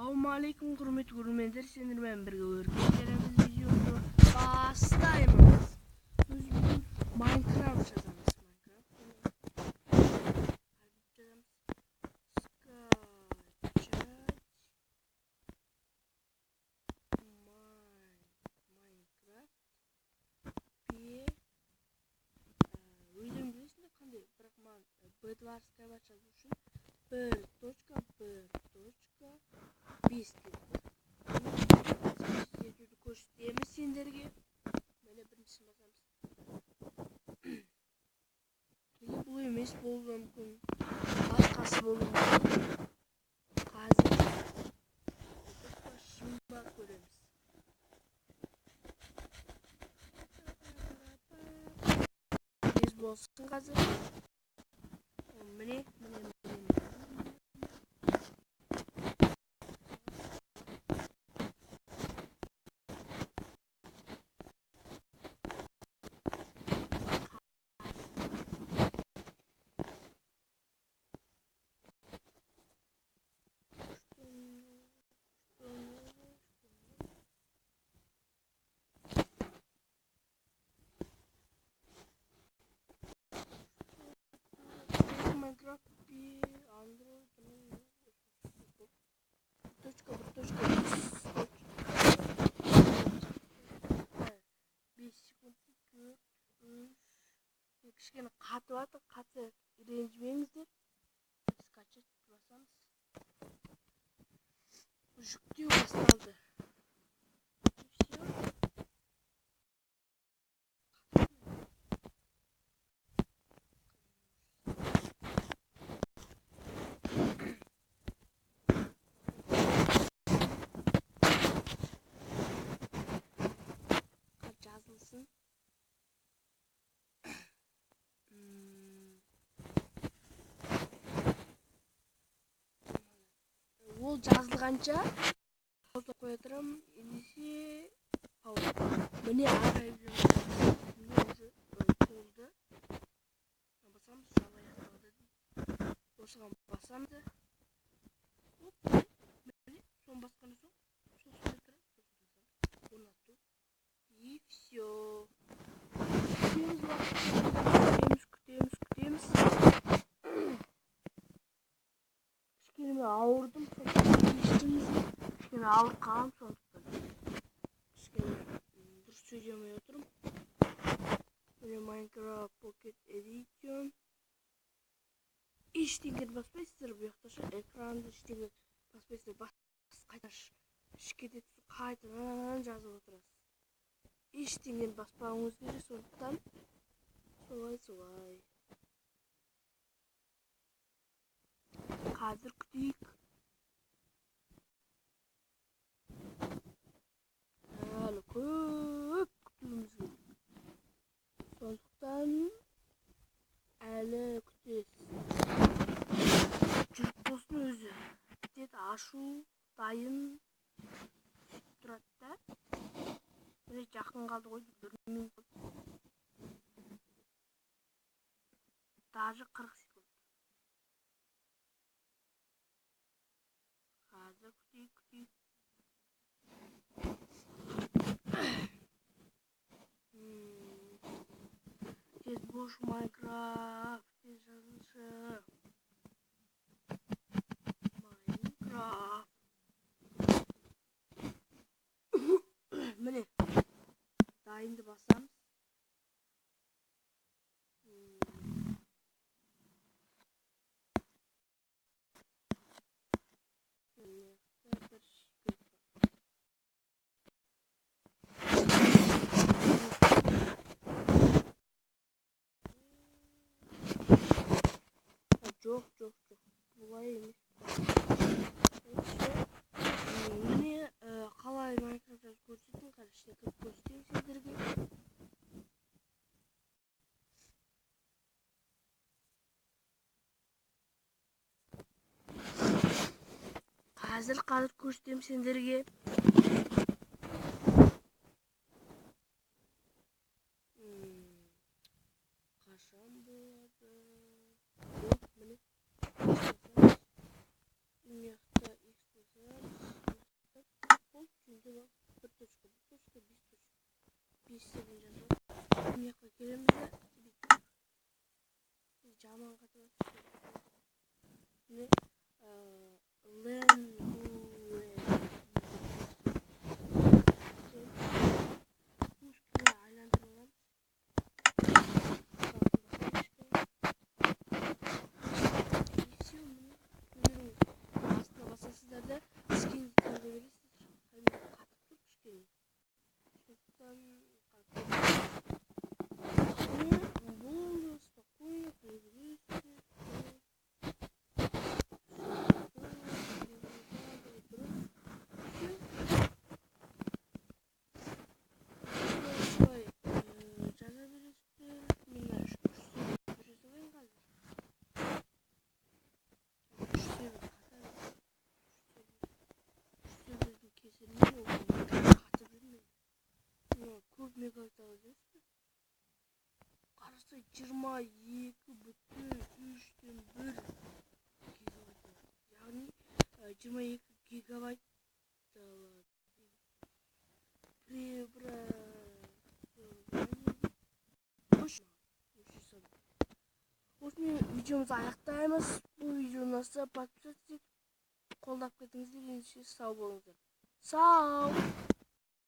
Assalamualaikum құрметті көрермендер, сендермен бірге өркендеріміз видеосы бастаймыз. Біз бүгін Майнкрафт жазамыз. Өзің білесіңдер қандай, бірақ маған б2 жазу үшін 1.1.5 деп көрсетеміз сендерге. Міне біріншісін басамыз. Неге бұл емес болуы мүмкін, басқасы болуы мүмкін. Қазір шымба көреміз. Тез болсын қазір. Міне Minecraft bir Android 5 секунд 4 кішкене қатып жатыр, қатса ренжімеңіздер. Скачать басамыз. Жүктеу басталды. Жазылсын. Ол жазылғанша пауза қоя тұрамын, немесе пауза. Міне ағайып жүрмін. Міне уже толды. Басамыз, жабай аяқталды. Осыған басамыз. Міне, сон басқан соң, сосын орнату. И все. Күтеміз. Кішкене ауырдым, кішкене ауыр қалам, сондықтан кішкене дұрыс сөйлемей отырмын. Міне Minecraft Pocket Edition. Ештеңені баспайсыздар, бұл жақта экранды ештеңе баспайсыздар. Қайта ішкете түсіп қайтадан жазып отырасыз. Ештеңені баспауыңыз керек, сондықтан солай. Қазір күтейік. Әлі көп күтуіміз керек. Сондықтан әлі күтесіз. Жүріп болсын өзі. Бітет ашу, дайын тұрады да. Міне жақын қалды ғой, 1 минут. Даже 40 секунд. Қазір күтейік. Тез бош Майнкрафт, тез жазылшы. Майнкрафт. Міне, дайынды басамыз. Жоқ. Бұлай емес. Міне қалай Майнкрафтты көрсетейін, қарашты көрсетейін сіздерге. Қазір көрсетейін сендерге. Қашан болады? Міне. Міне бестерін жазып мына жаққа келеміз де жаман қатып айландырып астына басасыздар да скин көре бересіздер. Қатып тұр кішкене. Болды, спокойно көре көп мегабайт алады қараса 22,3/1 яғни 22 гигабайт алады. Осымен видеомызды аяқтаймыз. Бұл видеоны ұнаса подписывайтесь, қолдап кетіңіздер. Ендеше сау болыңыздар. Сау!